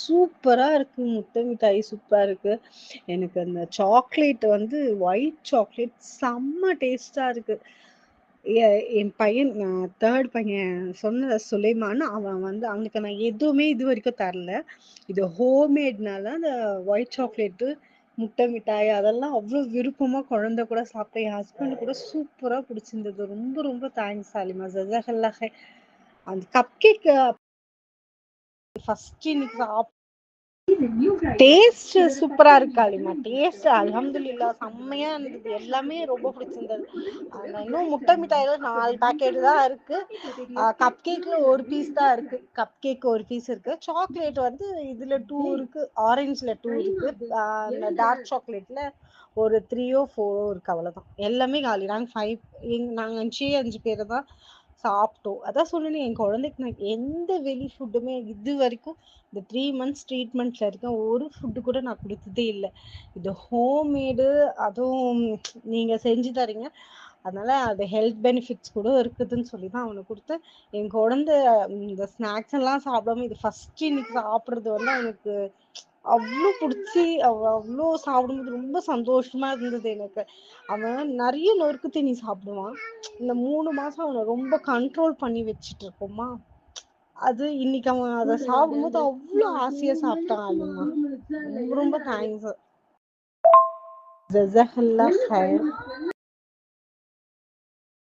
சூப்பரா இருக்கு. முட்டை மிட்டாய் சூப்பரா இருக்கு. எனக்கு அந்த சாக்லேட் வந்து ஒயிட் சாக்லேட் செம்ம டேஸ்ட்டா இருக்கு. என் பையன் 3 பையன் சொன்ன சுலைமான் அவன் வந்து அவனுக்கு நான் எதுவுமே இதுவரைக்கும் தரல. இது ஹோம்மேட்னால அந்த ஒயிட் சாக்லேட்டு, முட்டை மிட்டாய் அதெல்லாம் அவ்ளோ விருப்பமா குழந்தை கூட சாப்பிட்டேன். என் ஹஸ்பண்ட் கூட சூப்பரா பிடிச்சிருந்தது. ரொம்ப ரொம்ப தேங்க்ஸ் ஹாலிமா. ஜஸாக்கல்லா ஹைர். அந்த கப் கேக் ஃபர்ஸ்ட் இன்னைக்கு டேஸ்ட் சூப்பரா இருக்கு ஹலிமா. டேஸ்ட் அல்ஹம்துலில்லாஹ் செம்மையா இருந்தது. எல்லாமே ரொம்ப பிடிச்சிருந்தது. இன்னும் முட்டை மிட்டாயில 4 பாக்கெட் தான் இருக்கு. கப் கேக்ல ஒரு பீஸ் தான் இருக்கு. கப் கேக் ஒரு பீஸ் இருக்கு. சாக்லேட் வந்து இதுல 2 இருக்கு. ஆரஞ்சுல 2 இருக்கு. டார்க் சாக்லேட்ல ஒரு 3ஓ 4ஓ இருக்கு. அவ்வளவுதான். எல்லாமே காலி. நாங்க 5 பேர் தான் சாப்பிட்டோம். அதான் சொன்னேனே என் குழந்தைக்கு நான் எந்த வெளி ஃபுட்டுமே இது வரைக்கும் இந்த 3 மந்த்ஸ் ட்ரீட்மெண்ட்ல இருக்கேன். ஒரு ஃபுட்டு கூட நான் கொடுத்ததே இல்லை. இது ஹோம்மேடு, அதுவும் நீங்க செஞ்சு தரீங்க. அதனால அது ஹெல்த் பெனிஃபிட்ஸ் கூட இருக்குதுன்னு சொல்லி தான் அவனுக்கு கொடுத்து என் குழந்தை இந்த ஸ்நாக்ஸ் எல்லாம் சாப்பிடாம இது ஃபர்ஸ்ட் இன்னைக்கு சாப்பிட்றது வந்து அவனுக்கு அவ்வளோ பிடிச்சி அவ்வளோ சாப்பிடும்போது ரொம்ப சந்தோஷமா இருந்தது எனக்கு. அவன் நிறைய நொறுக்கு தீனி சாப்பிடுவான். இந்த 3 மாசம் அவனை ரொம்ப கண்ட்ரோல் பண்ணி வச்சுட்டு இருக்கோமா, அது இன்னைக்கு அவன் அதை சாப்பிடும்போது அவ்வளோ ஆசையா சாப்பிட்டான். அதுமா ரொம்ப ரொம்ப தேங்க்ஸ். ஜஸாக்கல்லா ஹைர்.